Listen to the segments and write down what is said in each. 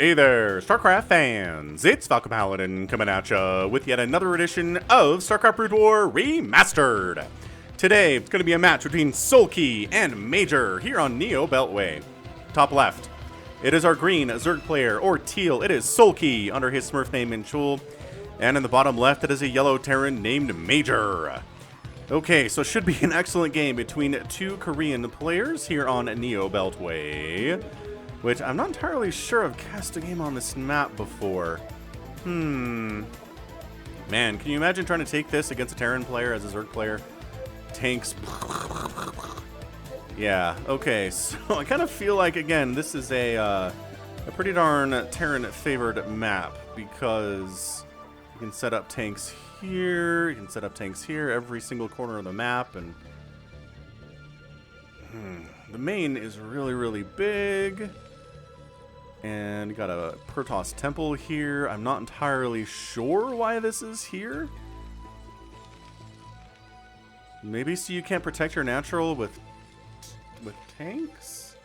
Hey there, StarCraft fans! It's Falcon Paladin coming at ya with yet another edition of StarCraft Brood War Remastered! Today, it's going to be a match between Soulkey and Major here on Neo Beltway. Top left, it is our green Zerg player, or teal, it is Soulkey under his Smurf name in Chul. And in the bottom left, it is a yellow Terran named Major. Okay, so it should be an excellent game between two Korean players here on Neo Beltway. Which I'm not entirely sure I've cast a game on this map before. Man, can you imagine trying to take this against a Terran player as a Zerg player? Tanks. Yeah, okay, so I kind of feel like, again, this is a pretty darn Terran-favored map because you can set up tanks here, you can set up tanks here, every single corner of the map, and the main is really, really big. And you got a Protoss temple here. I'm not entirely sure why this is here. Maybe so you can't protect your natural with tanks?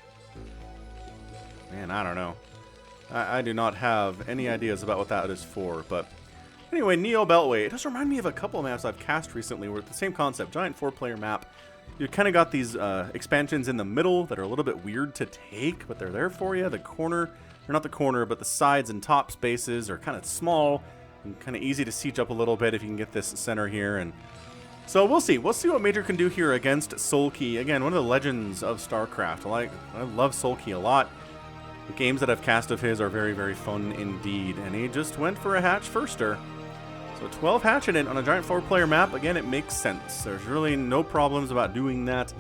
Man, I don't know. I do not have any ideas about what that is for, but anyway, Neo Beltway. It does remind me of a couple of maps I've cast recently where it's the same concept, giant 4-player map. You kind of got these expansions in the middle that are a little bit weird to take, but they're there for you. The corner, or not the corner, but the sides and top spaces are kind of small and kind of easy to siege up a little bit if you can get this center here. And so we'll see. We'll see what Major can do here against Soulkey. Again, one of the legends of StarCraft. I love Soulkey a lot. The games that I've cast of his are very, very fun indeed. And he just went for a hatch firster. So 12 hatch in it on a giant 4-player map, again, it makes sense. There's really no problems about doing that.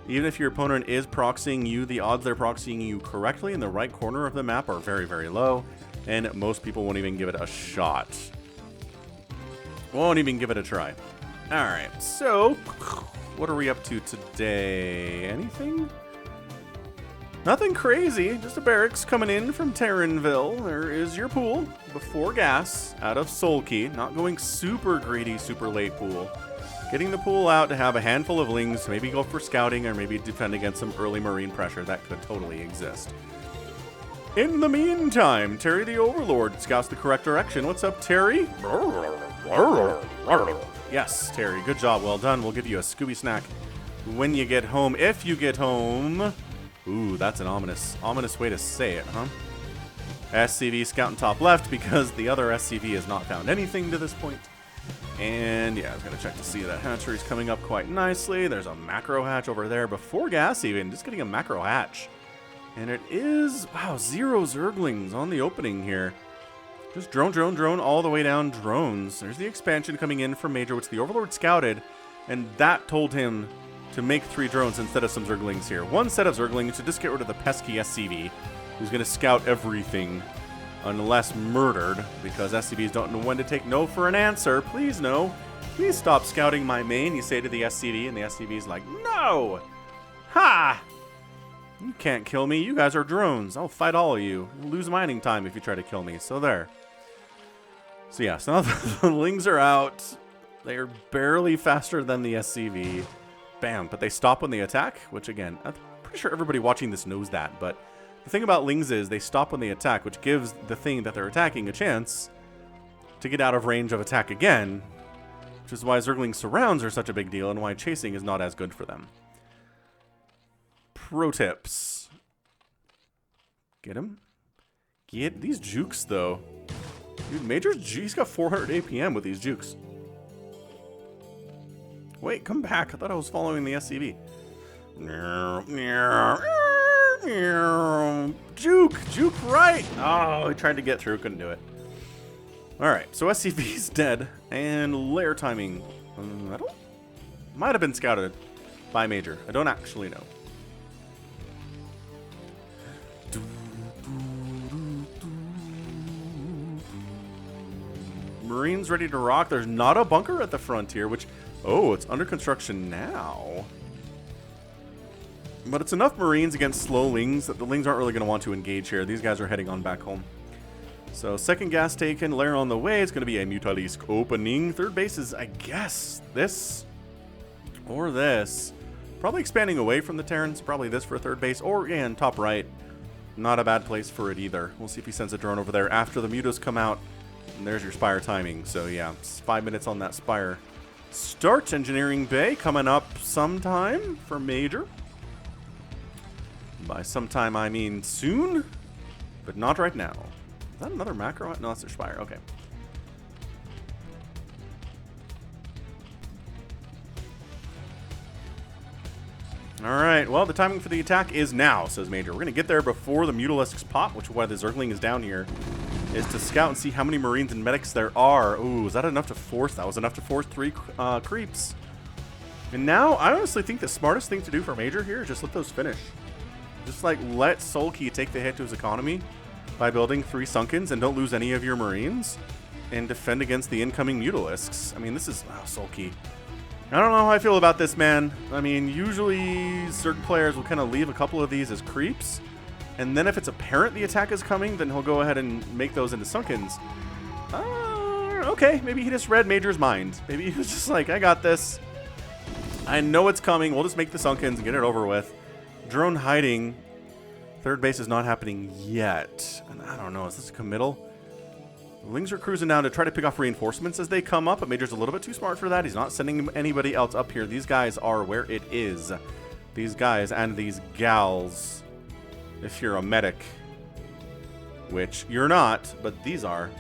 Even if your opponent is proxying you, the odds they're proxying you correctly in the right corner of the map are very, very low. And most people won't even give it a shot. Won't even give it a try. Alright, so what are we up to today? Anything? Nothing crazy, just a barracks coming in from Terranville. There is your pool before gas out of Soulkey. Not going super greedy, super late pool. Getting the pool out to have a handful of lings, maybe go for scouting or maybe defend against some early marine pressure that could totally exist. In the meantime, Terry the Overlord scouts the correct direction. What's up, Terry? Yes, Terry, good job, well done. We'll give you a Scooby snack when you get home, if you get home. Ooh, that's an ominous way to say it, huh? SCV scouting top left because the other SCV has not found anything to this point. And yeah, I was going to check to see that hatchery's coming up quite nicely. There's a macro hatch over there before gas even. Just getting a macro hatch. And it is, wow, 0 Zerglings on the opening here. Just drone all the way down drones. There's the expansion coming in from Major, which the Overlord scouted. And that told him to make 3 drones instead of some Zerglings here. One set of Zerglings to just get rid of the pesky SCV, who's going to scout everything unless murdered, because SCVs don't know when to take no for an answer. Please no. Please stop scouting my main, you say to the SCV, and the SCV's like, no! Ha! You can't kill me. You guys are drones. I'll fight all of you. You'll lose mining time if you try to kill me. So there. So yeah, so now the lings are out. They are barely faster than the SCV. Bam, but they stop when they attack, which again, I'm pretty sure everybody watching this knows that, but the thing about lings is they stop when they attack, which gives the thing that they're attacking a chance to get out of range of attack again, which is why Zergling surrounds are such a big deal and why chasing is not as good for them. Pro tips. Get him. Get these jukes, though. Dude, Major's he's got 400 APM with these jukes. Wait, come back. I thought I was following the SCV. Juke right. Oh, he tried to get through. Couldn't do it. All right, so SCV's dead. And lair timing. I don't... Might have been scouted by Major. I don't actually know. Marines ready to rock. There's not a bunker at the frontier, which... Oh, it's under construction now. But it's enough Marines against slow lings that the lings aren't really going to want to engage here. These guys are heading on back home. So second gas taken, lair on the way. It's going to be a Mutalisk opening. Third base is, I guess, this or this. Probably expanding away from the Terrans. Probably this for third base. Or, again, top right. Not a bad place for it either. We'll see if he sends a drone over there after the mutas come out. And there's your Spire timing. So yeah, 5 minutes on that Spire. Start Engineering Bay coming up sometime for Major. By sometime I mean soon, but not right now. Is that another macro? No, that's their Spire. Okay. Alright, well, the timing for the attack is now, says Major. We're going to get there before the Mutalisks pop, which is why the Zergling is down here, is to scout and see how many Marines and Medics there are. Ooh, is that enough to force? That was enough to force 3 creeps. And now, I honestly think the smartest thing to do for Major here is just let those finish. Just, like, let Soulkey take the hit to his economy by building 3 Sunkens and don't lose any of your Marines and defend against the incoming Mutalisks. I mean, this is... Oh, Soulkey. I don't know how I feel about this, man. I mean, usually Zerg players will kind of leave a couple of these as creeps, and then if it's apparent the attack is coming, then he'll go ahead and make those into Sunkens. Okay, maybe he just read Major's mind. Maybe he was just like, I got this. I know it's coming. We'll just make the Sunkens and get it over with. Drone hiding. Third base is not happening yet. And I don't know, is this a committal? Lings are cruising down to try to pick off reinforcements as they come up, but Major's a little bit too smart for that. He's not sending anybody else up here. These guys are where it is. These guys and these gals, if you're a medic, which you're not, but these are.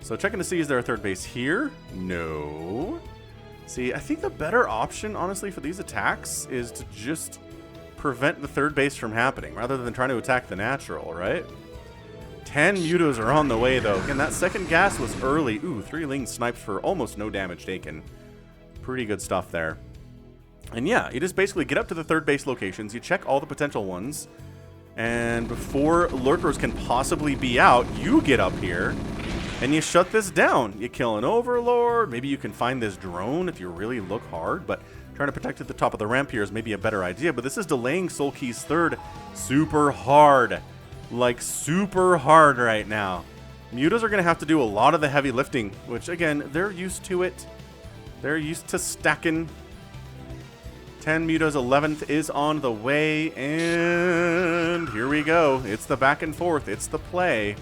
So checking to see, is there a third base here? No. See, I think the better option, honestly, for these attacks is to just prevent the third base from happening, rather than trying to attack the natural, right? 10 mutas are on the way, though. Again, that second gas was early. Ooh, 3 Lings sniped for almost no damage taken. Pretty good stuff there. And yeah, you just basically get up to the third base locations, you check all the potential ones, and before lurkers can possibly be out, you get up here, and you shut this down. You kill an Overlord, maybe you can find this drone if you really look hard, but trying to protect at the top of the ramp here is maybe a better idea, but this is delaying Soulkey's third super hard. Like, super hard right now. Mutas are going to have to do a lot of the heavy lifting, which, again, they're used to it. They're used to stacking. 10 mutas, 11th is on the way, and here we go. It's the back and forth. It's the play.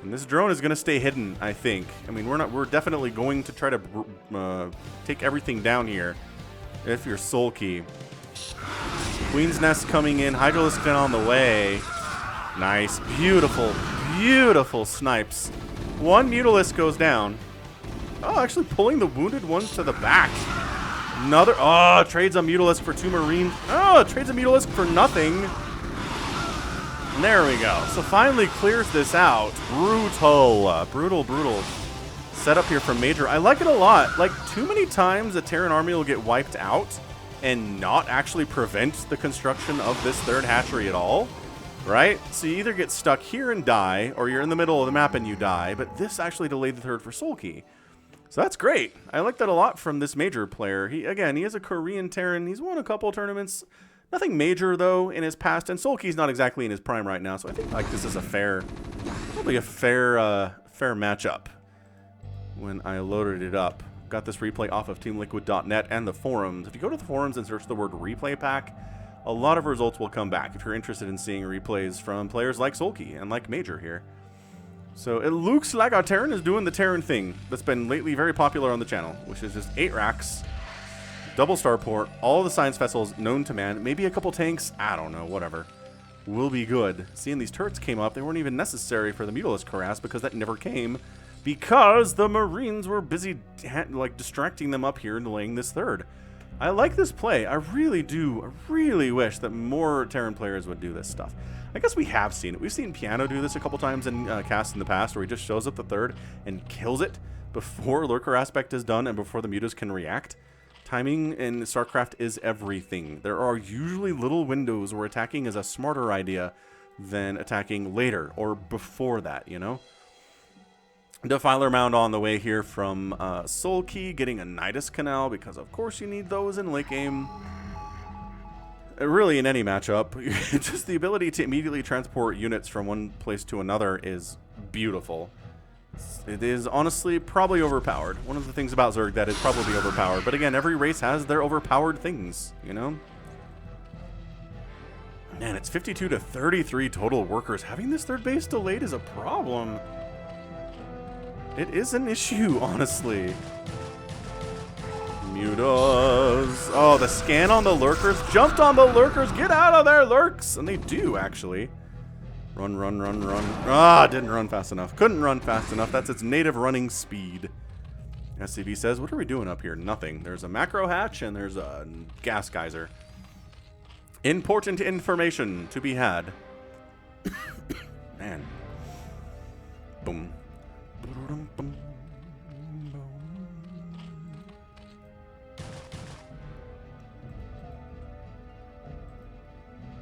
And this drone is going to stay hidden, I think. I mean, we're definitely going to try to take everything down here if you're Soulkey. Queen's Nest coming in. Hydralisk on the way. Nice. Beautiful, beautiful snipes. 1 Mutalisk goes down. Oh, actually pulling the wounded ones to the back. Another... Oh, trades a Mutalisk for 2 Marines. Oh, trades a Mutalisk for nothing. And there we go. So finally clears this out. Brutal. Brutal setup here from Major. I like it a lot. Like, too many times the Terran army will get wiped out and not actually prevent the construction of this third hatchery at all. Right? So you either get stuck here and die, or you're in the middle of the map and you die, but this actually delayed the third for Soulkey. So that's great. I like that a lot from this Major player. He is a Korean Terran. He's won a couple of tournaments. Nothing major, though, in his past, and Soulkey's not exactly in his prime right now, so I think like this is a probably a fair matchup when I loaded it up. Got this replay off of teamliquid.net and the forums. If you go to the forums and search the word replay pack, a lot of results will come back if you're interested in seeing replays from players like Soulkey and like Major here. So it looks like our Terran is doing the Terran thing that's been lately very popular on the channel, which is just 8 racks, double starport, all the science vessels known to man, maybe a couple tanks, I don't know, whatever. Will be good. Seeing these turrets came up, they weren't even necessary for the Mutalisk harass because that never came, because the Marines were busy like distracting them up here and delaying this third. I like this play. I really do. I really wish that more Terran players would do this stuff. I guess we have seen it. We've seen Piano do this a couple times in casts in the past, where he just shows up the third and kills it before Lurker aspect is done and before the mutas can react. Timing in StarCraft is everything. There are usually little windows where attacking is a smarter idea than attacking later or before that, you know? Defiler Mound on the way here from Soulkey, getting a Nidus Canal, because of course you need those in late game. Really in any matchup. Just the ability to immediately transport units from one place to another is beautiful. It is honestly probably overpowered. One of the things about Zerg that is probably overpowered. But again, every race has their overpowered things, you know? Man, it's 52 to 33 total workers. Having this third base delayed is a problem. It is an issue, honestly. Mutas. Oh, the scan on the lurkers. Jumped on the lurkers. Get out of there, lurks. And they do, actually. Run, run, run, run. Ah, didn't run fast enough. Couldn't run fast enough. That's its native running speed. SCV says, what are we doing up here? Nothing. There's a macro hatch and there's a gas geyser. Important information to be had. Man. Boom.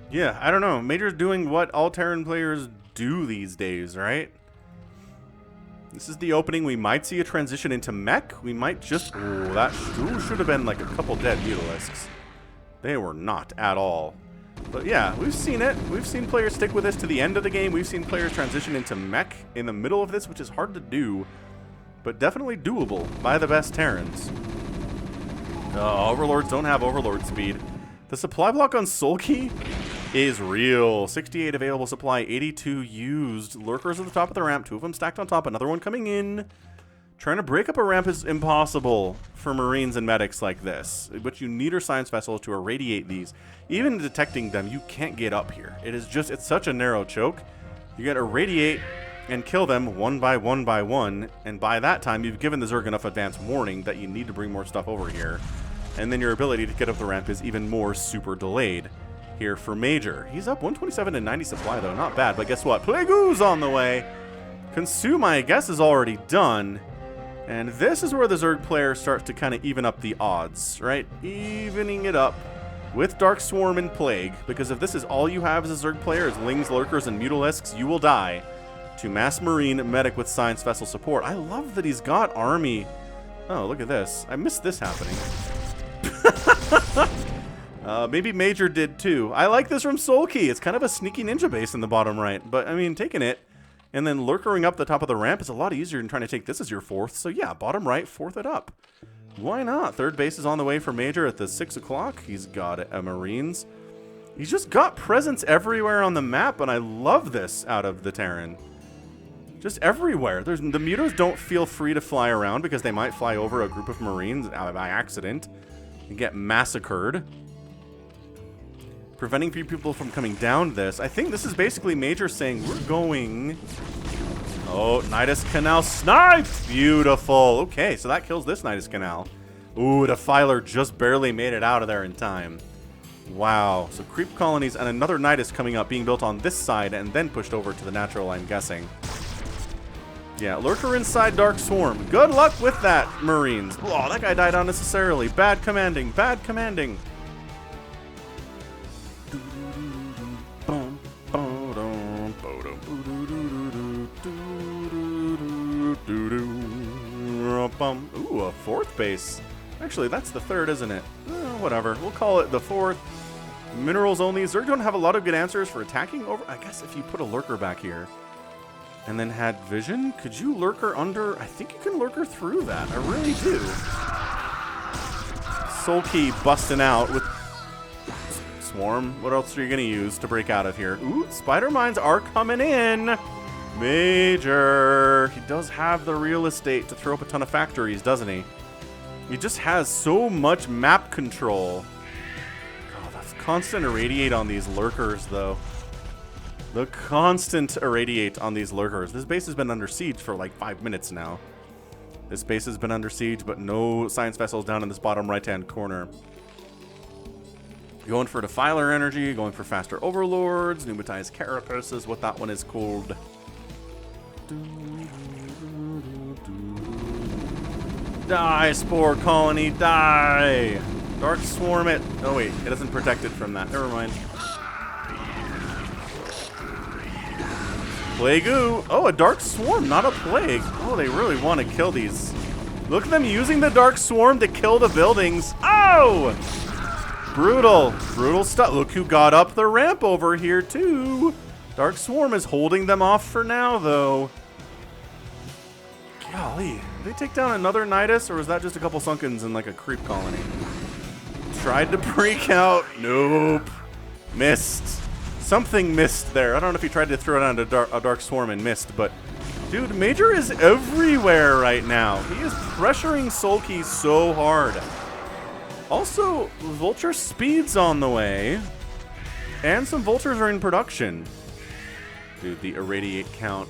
Yeah, I don't know. Major's doing what all Terran players do these days, right? This is the opening. We might see a transition into mech. We might just... Ooh, that should have been like a couple dead mutalisks. They were not at all. But yeah, we've seen it. We've seen players stick with this to the end of the game. We've seen players transition into mech in the middle of this, which is hard to do. But definitely doable by the best Terrans. Overlords don't have Overlord speed. The supply block on Soulkey is real. 68 available supply, 82 used. Lurkers at the top of the ramp, 2 of them stacked on top, another one coming in. Trying to break up a ramp is impossible for Marines and medics like this. What you need are science vessels to irradiate these. Even detecting them, you can't get up here. It is just, it's such a narrow choke. You gotta irradiate and kill them one by one by one, and by that time, you've given the Zerg enough advance warning that you need to bring more stuff over here. And then your ability to get up the ramp is even more super delayed here for Major. He's up 127 and 90 supply, though. Not bad, but guess what? Plague Ooze on the way. Consume, I guess, is already done. And this is where the Zerg player starts to kind of even up the odds, right? Evening it up with Dark Swarm and Plague, because if this is all you have as a Zerg player is Lings, Lurkers, and Mutalisks, you will die to Mass Marine Medic with Science Vessel support. I love that he's got Army. Oh, look at this. I missed this happening. Maybe Major did too. I like this from Soulkey. It's kind of a sneaky ninja base in the bottom right, but I mean, taking it and then lurkering up the top of the ramp is a lot easier than trying to take this as your fourth. So yeah, bottom right, fourth it up. Why not? Third base is on the way for Major at the 6 o'clock. He's got a Marines. He's just got presence everywhere on the map, and I love this out of the Terran. Just everywhere. The mutos don't feel free to fly around because they might fly over a group of Marines by accident and get massacred. Preventing people from coming down this. I think this is basically Major saying, we're going... Oh, Nidus Canal sniped! Beautiful. Okay, so that kills this Nidus Canal. Ooh, the Filer just barely made it out of there in time. Wow. So creep colonies and another Nidus coming up, being built on this side and then pushed over to the natural, I'm guessing. Yeah, Lurker inside Dark Swarm. Good luck with that, Marines. Oh, that guy died unnecessarily. Bad commanding. Bad commanding. Ooh, a fourth base. Actually, that's the third, isn't it? Whatever. We'll call it the fourth. Minerals only. Zerg don't have a lot of good answers for attacking over. I guess if you put a lurker back here and then had vision, could you lurker under? I think you can lurker through that. I really do. Soulkey busting out with Swarm. What else are you going to use to break out of here? Ooh, spider mines are coming in. Major. He does have the real estate to throw up a ton of factories, doesn't he? He just has so much map control. God, that's constant irradiate on these lurkers, though. The constant irradiate on these lurkers. This base has been under siege for like 5 minutes now. This base has been under siege, but no science vessels down in this bottom right-hand corner. Going for Defiler energy, going for faster overlords. Pneumatized carapace is what that one is called. Die, Spore Colony, die! Dark Swarm it. Oh wait, it isn't protected from that. Never mind. Plague Ooh. Oh, a Dark Swarm, not a Plague. Oh, they really want to kill these. Look at them using the Dark Swarm to kill the buildings. Oh! Brutal. Brutal stuff. Look who got up the ramp over here, too. Dark Swarm is holding them off for now, though. Golly. Did they take down another Nidus, or was that just a couple Sunkens in like a creep colony? Tried to break out. Nope. Missed. Something missed there. I don't know if he tried to throw down a dark swarm and missed, but dude, Major is everywhere right now. He is pressuring Soulkey so hard. Also, Vulture Speed's on the way, and some Vultures are in production. Dude, the irradiate count.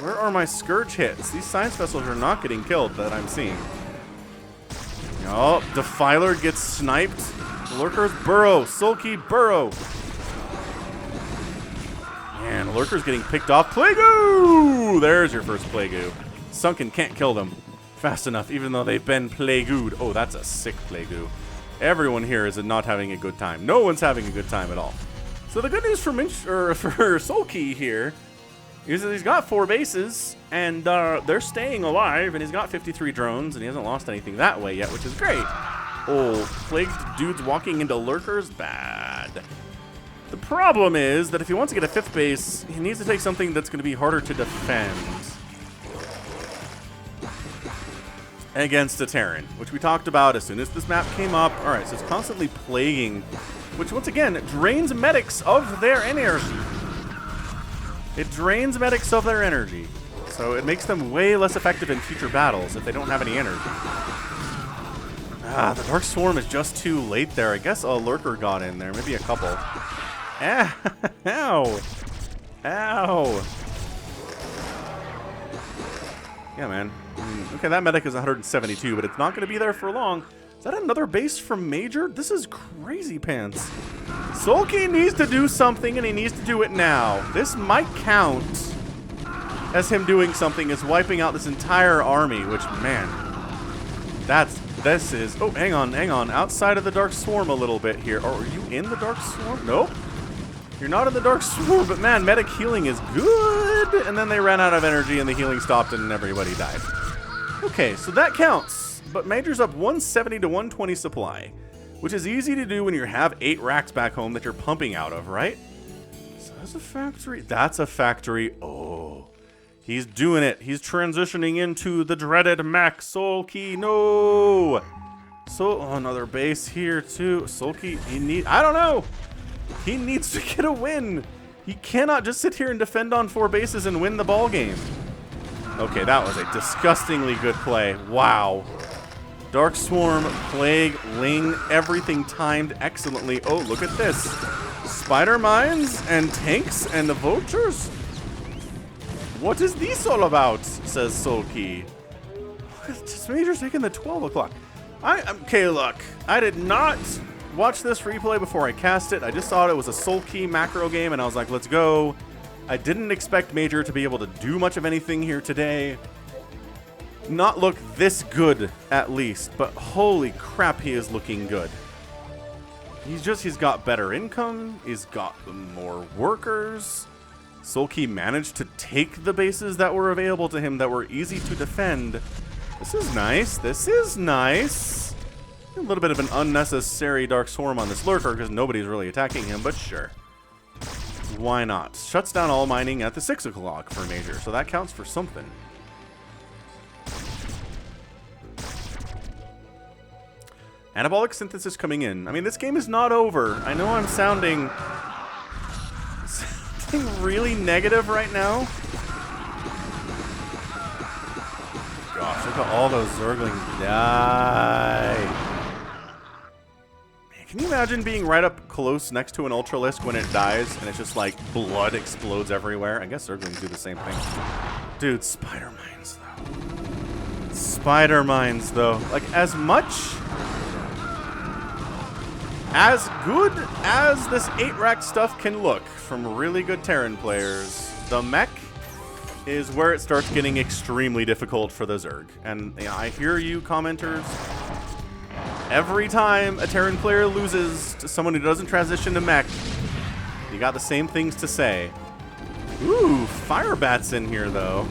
Where are my Scourge hits? These science vessels are not getting killed that I'm seeing. Oh, Defiler gets sniped. Lurkers burrow. Soulkey burrow. Man, Lurker's getting picked off. Plague-oo! There's your first Plague-oo. Sunken can't kill them fast enough, even though they've been Plague-ooed. Oh, that's a sick Plague-oo. Everyone here is not having a good time. No one's having a good time at all. So the good news for Soulkey here is that he's got 4 bases, and they're staying alive, and he's got 53 drones, and he hasn't lost anything that way yet, which is great. Oh, plagued dudes walking into Lurkers? Bad. The problem is that if he wants to get a 5th base, he needs to take something that's going to be harder to defend against a Terran, which we talked about as soon as this map came up. All right, so it's constantly plaguing, which once again drains medics of their energy. It drains medics of their energy, so it makes them way less effective in future battles if they don't have any energy. Ah, the Dark Swarm is just too late there. I guess a Lurker got in there, maybe a couple. Ow! Ow! Yeah, man. Okay, that medic is 172, but it's not going to be there for long. Is that another base from Major? This is crazy pants. Soulkey needs to do something, and he needs to do it now. This might count as him doing something, as wiping out this entire army, which, man, this is... Oh, hang on. Outside of the Dark Swarm a little bit here. Oh, are you in the Dark Swarm? Nope. You're not in the Dark Swarm, but man, medic healing is good. And then they ran out of energy, and the healing stopped, and everybody died. Okay, so that counts. But Major's up 170 to 120 supply, which is easy to do when you have 8 racks back home that you're pumping out of, right? So that's a factory. That's a factory. Oh, he's doing it. He's transitioning into the dreaded Mac Soulkey. No. So another base here too. Soulkey, I don't know. He needs to get a win. He cannot just sit here and defend on 4 bases and win the ball game. Okay, that was a disgustingly good play. Wow. Dark Swarm, Plague, Ling, everything timed excellently. Oh, look at this. Spider Mines and tanks and the Vultures? What is this all about? Says Soulkey. Just Major's taking the 12 o'clock. Okay, look. I did not watch this replay before I cast it. I just thought it was a Soulkey macro game, and I was like, let's go. I didn't expect Major to be able to do much of anything here today. Not look this good, at least, but holy crap, he is looking good. He's got better income, he's got more workers. Soulkey managed to take the bases that were available to him that were easy to defend. This is nice, this is nice. A little bit of an unnecessary Dark Swarm on this Lurker because nobody's really attacking him, but sure. Why not? Shuts down all mining at the 6 o'clock for Major, so that counts for something. Anabolic synthesis coming in. I mean, this game is not over. I know I'm sounding really negative right now. Gosh, look at all those Zerglings die. Man, can you imagine being right up close next to an Ultralisk when it dies and it's just like blood explodes everywhere? I guess Zerglings do the same thing. Dude, Spider Mines though. Spider Mines though. Like as good as this 8-rack stuff can look from really good Terran players, the mech is where it starts getting extremely difficult for the Zerg. And you know, I hear you commenters. Every time a Terran player loses to someone who doesn't transition to mech, you got the same things to say. Ooh, Fire Bat's in here though.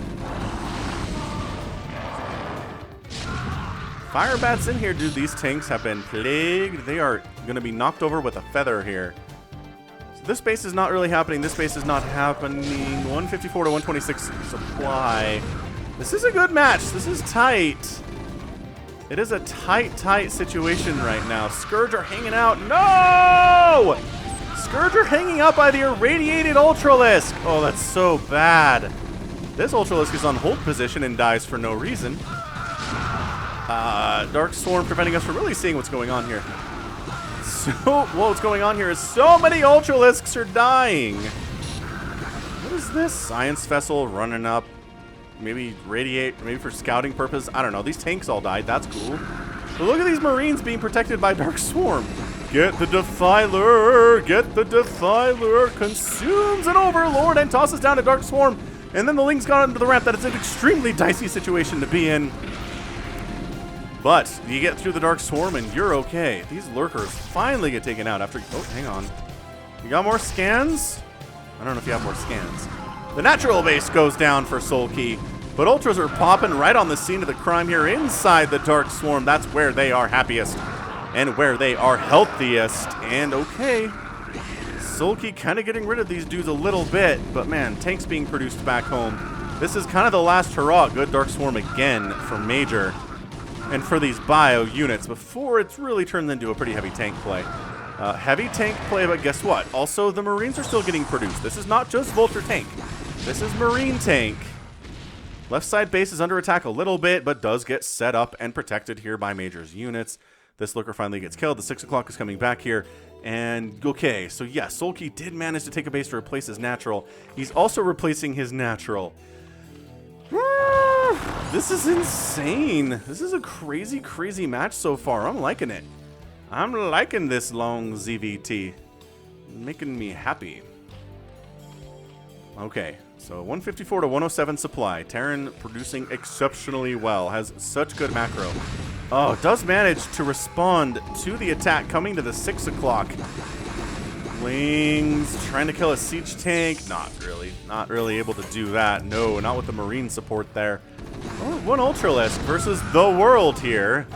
Fire Bat's in here, dude. These tanks have been plagued. They are going to be knocked over with a feather here. So this base is not really happening. This base is not happening. 154 to 126 supply. This is a good match. This is tight. It is a tight situation right now. Scourge are hanging out. No! Scourger hanging out by the irradiated Ultralisk. Oh, that's so bad. This Ultralisk is on hold position and dies for no reason. Dark Swarm preventing us from really seeing what's going on here. So, what's going on here is so many Ultralisks are dying. What is this? Science Vessel running up. Maybe radiate, maybe for scouting purpose. I don't know. These tanks all died. That's cool. But look at these Marines being protected by Dark Swarm. Get the Defiler! Get the Defiler! Consumes an Overlord and tosses down a Dark Swarm. And then the Ling's got into the ramp. That is an extremely dicey situation to be in. But you get through the Dark Swarm and you're okay. These lurkers finally get taken out after... Oh, hang on. You got more scans? I don't know if you have more scans. The natural base goes down for Soulkey. But Ultras are popping right on the scene of the crime here inside the Dark Swarm. That's where they are happiest. And where they are healthiest. And okay. Soulkey kind of getting rid of these dudes a little bit. But man, tanks being produced back home. This is kind of the last hurrah. Good Dark Swarm again for Major. And for these bio units before it's really turned into a pretty heavy tank play. Heavy tank play, but guess what? Also, the Marines are still getting produced. This is not just Vulture tank. This is Marine tank. Left side base is under attack a little bit, but does get set up and protected here by Major's units. This lurker finally gets killed. The 6 o'clock is coming back here. And okay, so yeah, Soulkey did manage to take a base to replace his natural. He's also replacing his natural. This is insane. This is a crazy, crazy match so far. I'm liking it. I'm liking this long ZVT. Making me happy. Okay, so 154 to 107 supply. Terran producing exceptionally well. Has such good macro. Oh, does manage to respond to the attack coming to the 6 o'clock. Lings trying to kill a siege tank. Not really. Not really able to do that. No, not with the Marine support there. Oh, one Ultralisk versus the world here.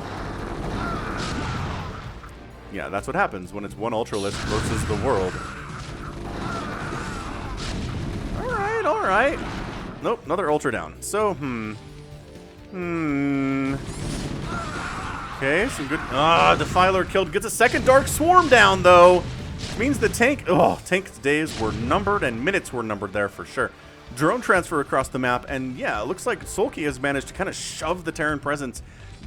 Yeah, that's what happens when it's one Ultralisk versus the world. Alright, alright. Nope, another Ultra down. So, Okay, some good... Defiler killed. Gets a second Dark Swarm down, though. Means the tank... Oh, tank's days were numbered and minutes were numbered there for sure. Drone transfer across the map, and yeah, it looks like Soulkey has managed to kind of shove the Terran presence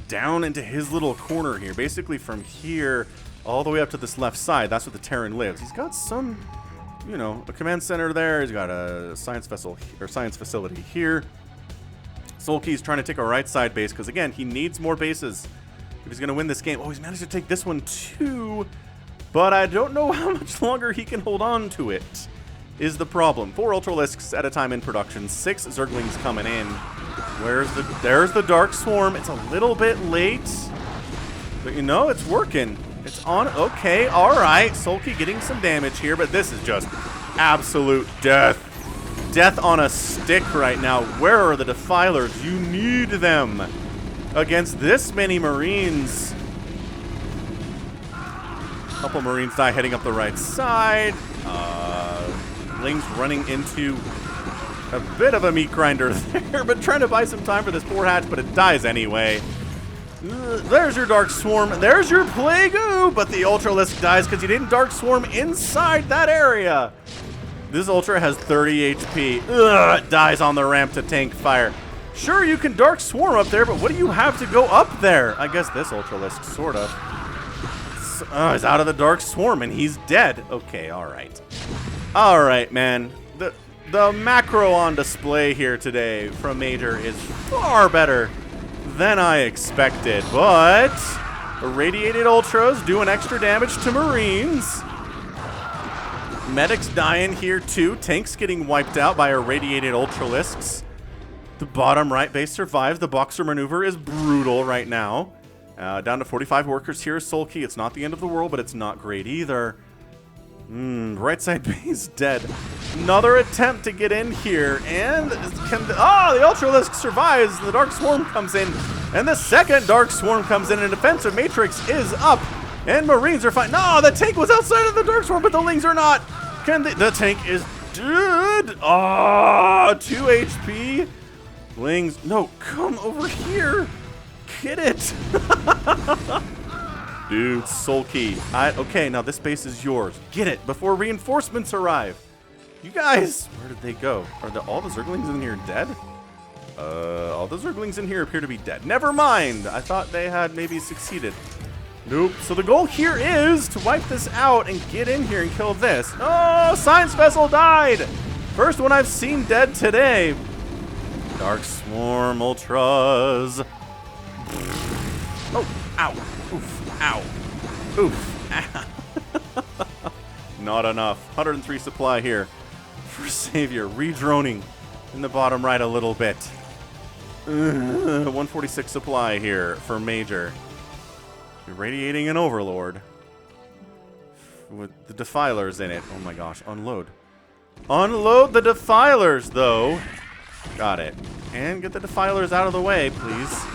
down into his little corner here. Basically from here all the way up to this left side. That's where the Terran lives. He's got some, you know, a command center there. He's got a science vessel or science facility here. Soulkey's trying to take a right side base because, again, he needs more bases if he's going to win this game. Oh, he's managed to take this one too, but I don't know how much longer he can hold on to it. Is the problem. 4 Ultralisks at a time in production. 6 Zerglings coming in. There's the Dark Swarm. It's a little bit late, but you know, it's working. It's on. Okay, all right. Soulkey getting some damage here, but this is just absolute death. Death on a stick right now. Where are the Defilers? You need them against this many Marines. Couple Marines die heading up the right side. Ling's running into a bit of a meat grinder there, but trying to buy some time for this poor hatch, but it dies anyway. There's your Dark Swarm. There's your Plague Ooh, but the Ultralisk dies because you didn't Dark Swarm inside that area. This Ultra has 30 HP. Ugh, it dies on the ramp to tank fire. Sure, you can Dark Swarm up there, but what do you have to go up there? I guess this Ultralisk, sort of. He's out of the Dark Swarm, and he's dead. Okay, all right. All right, man. The macro on display here today from Major is far better than I expected, but irradiated Ultras doing extra damage to Marines. Medics dying here too. Tanks getting wiped out by irradiated Ultralisks. The bottom right base survives. The Boxer maneuver is brutal right now. Down to 45 workers here is Soulkey. It's not the end of the world, but it's not great either. Right side base dead. Another attempt to get in here, and the Ultralisk survives. The Dark Swarm comes in, and the second Dark Swarm comes in, and Defensive Matrix is up, and Marines are fine. No, the tank was outside of the Dark Swarm, but the Lings are not. The tank is dead. 2 HP. Lings, no, come over here. Get it. Dude, Soulkey. Okay, now this base is yours. Get it before reinforcements arrive. You guys, where did they go? Are all the Zerglings in here dead? All the Zerglings in here appear to be dead. Never mind. I thought they had maybe succeeded. Nope. So the goal here is to wipe this out and get in here and kill this. Oh, Science Vessel died. First one I've seen dead today. Dark Swarm Ultras. Oh, ow. Oof, ow. Oof. Not enough. 103 supply here for Savior. Redroning in the bottom right a little bit. 146 supply here for Major. Irradiating an Overlord. With the Defilers in it. Oh my gosh, unload. Unload the Defilers, though. Got it. And get the Defilers out of the way, please.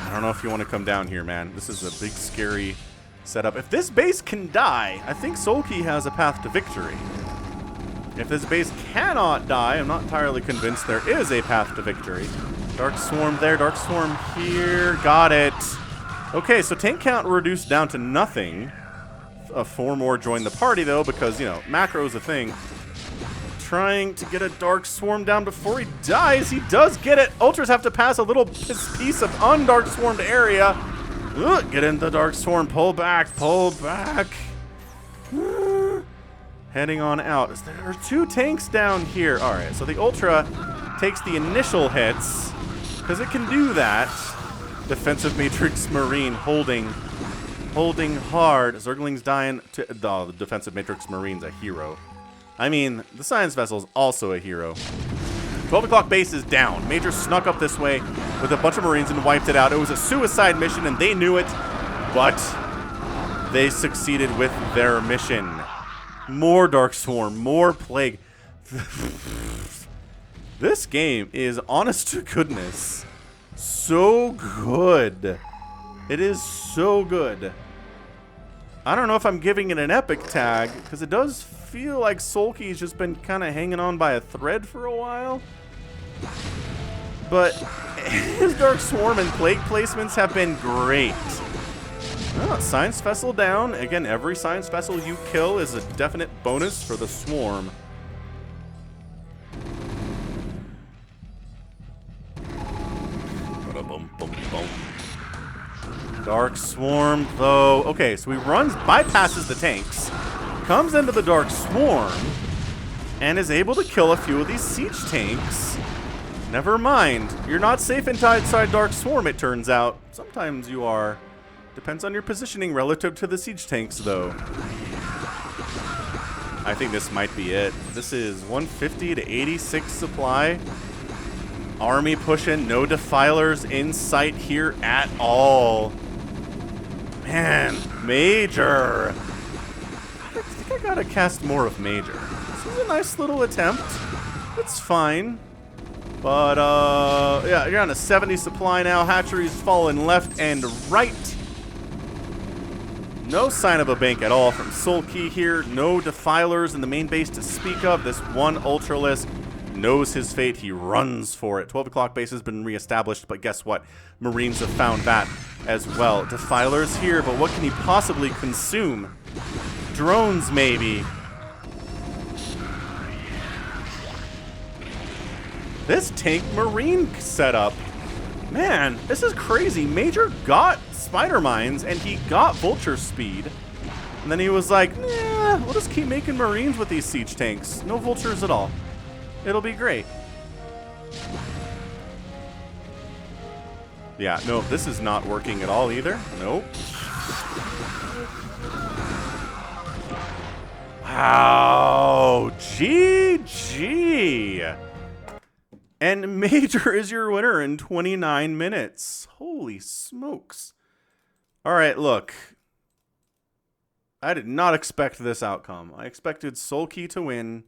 I don't know if you want to come down here, man. This is a big, scary setup. If this base can die, I think Soulkey has a path to victory. If this base cannot die, I'm not entirely convinced there is a path to victory. Dark Swarm there, Dark Swarm here. Got it. Okay, so tank count reduced down to nothing. 4 more joined the party, though, because, you know, macro is a thing. Trying to get a Dark Swarm down before he dies. He does get it. Ultras have to pass a little piece of un-Dark Swarmed area. Ugh, get in the Dark Swarm. Pull back. Pull back. Heading on out. There are 2 tanks down here. All right, so the Ultra takes the initial hits because it can do that. Defensive Matrix Marine holding hard. Zerglings dying to the Defensive Matrix Marine's a hero. I mean, the Science Vessel's also a hero. 12 o'clock base is down. Major snuck up this way with a bunch of Marines and wiped it out. It was a suicide mission and they knew it, but they succeeded with their mission. More Dark Swarm, more Plague. This game is, honest to goodness, so good. It is so good. I don't know if I'm giving it an epic tag, because it does feel like Soulkey's just been kind of hanging on by a thread for a while. But his Dark Swarm and Plague placements have been great. Oh, Science Vessel down. Again, every Science Vessel you kill is a definite bonus for the Swarm. Dark Swarm, though. Okay, so he bypasses the tanks, comes into the Dark Swarm, and is able to kill a few of these siege tanks. Never mind. You're not safe inside Dark Swarm, it turns out. Sometimes you are. Depends on your positioning relative to the siege tanks, though. I think this might be it. This is 150 to 86 supply. Army pushing, no Defilers in sight here at all. Man, Major. I think I gotta cast more of Major. This is a nice little attempt. It's fine. But, yeah, you're on a 70 supply now. Hatcheries falling left and right. No sign of a bank at all from Soulkey here. No Defilers in the main base to speak of. This one Ultralisk knows his fate. He runs for it. 12 o'clock base has been reestablished, but guess what? Marines have found that as well. Defilers here, but what can he possibly consume? Drones, maybe. This tank Marine setup. Man, this is crazy. Major got Spider Mines, and he got Vulture Speed. And then he was like, nah, we'll just keep making Marines with these siege tanks. No Vultures at all. It'll be great. Yeah, no, this is not working at all either. Nope. Wow. GG. And Major is your winner in 29 minutes. Holy smokes. All right, look. I did not expect this outcome. I expected Soulkey to win.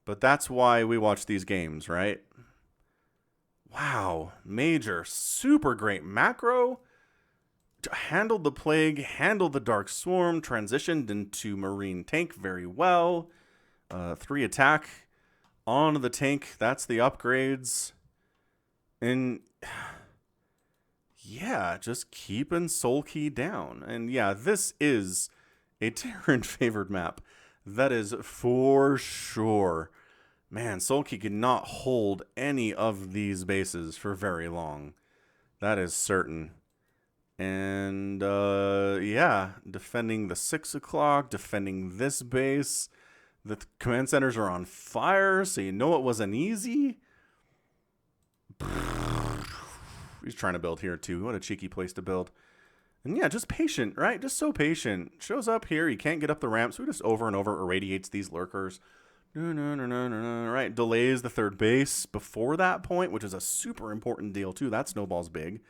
But that's why we watch these games, right? Wow. Major. Super great macro. Handled the Plague. Handled the Dark Swarm. Transitioned into Marine Tank very well. 3 attack on the tank. That's the upgrades. And yeah, just keeping Soulkey down. And yeah, this is a Terran favored map. That is for sure. Man, Soulkey could not hold any of these bases for very long. That is certain. And yeah, defending the 6 o'clock, defending this base. The command centers are on fire, so you know it wasn't easy. He's trying to build here too. What a cheeky place to build. And yeah, just patient, right? Just so patient. Shows up here, he can't get up the ramp, so he just over and over irradiates these lurkers. Right, delays the third base before that point, which is a super important deal too. That snowball's big.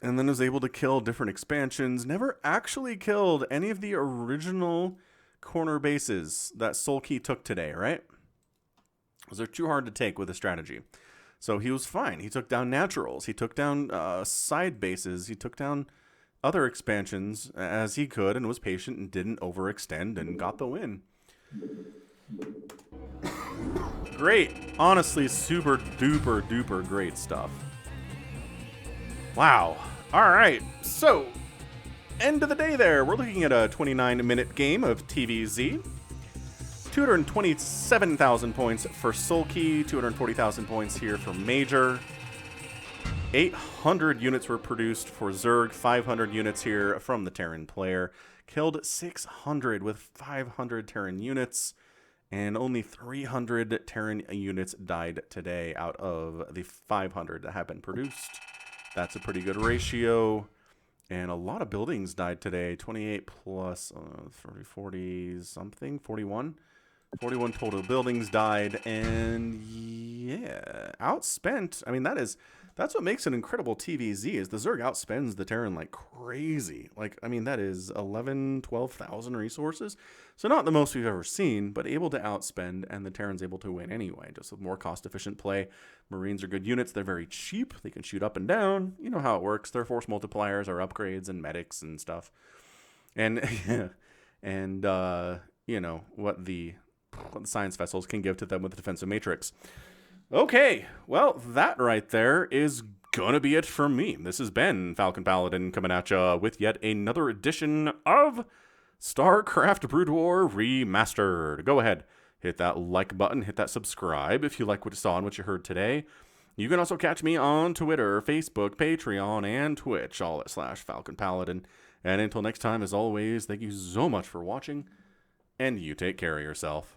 And then is able to kill different expansions. Never actually killed any of the original corner bases that Soulkey took today, right? Those are too hard to take with a strategy. So he was fine. He took down naturals. He took down side bases. He took down other expansions as he could and was patient and didn't overextend and got the win. Great. Honestly, super duper duper great stuff. Wow. All right. So, end of the day there. We're looking at a 29-minute game of TVZ. 227,000 points for Soulkey, 240,000 points here for Major. 800 units were produced for Zerg, 500 units here from the Terran player. Killed 600 with 500 Terran units, and only 300 Terran units died today out of the 500 that have been produced. That's a pretty good ratio. And a lot of buildings died today. 28 plus 30, 40 something, 41. 41 total buildings died, and yeah, outspent. I mean, that's what makes an incredible TVZ, is the Zerg outspends the Terran like crazy. Like, I mean, that is 11, 12,000 resources. So not the most we've ever seen, but able to outspend, and the Terran's able to win anyway, just with more cost-efficient play. Marines are good units. They're very cheap. They can shoot up and down. You know how it works. Their force multipliers are upgrades and medics and stuff. And, and you know, what the science vessels can give to them with the defensive matrix. Okay, well, that right there is gonna be it from me. This has been Falcon Paladin coming at ya with yet another edition of StarCraft Brood War Remastered. Go ahead, hit that like button, hit that subscribe if you like what you saw and what you heard today. You can also catch me on Twitter, Facebook, Patreon, and Twitch, all at /Falcon Paladin. And until next time, as always, thank you so much for watching, and you take care of yourself.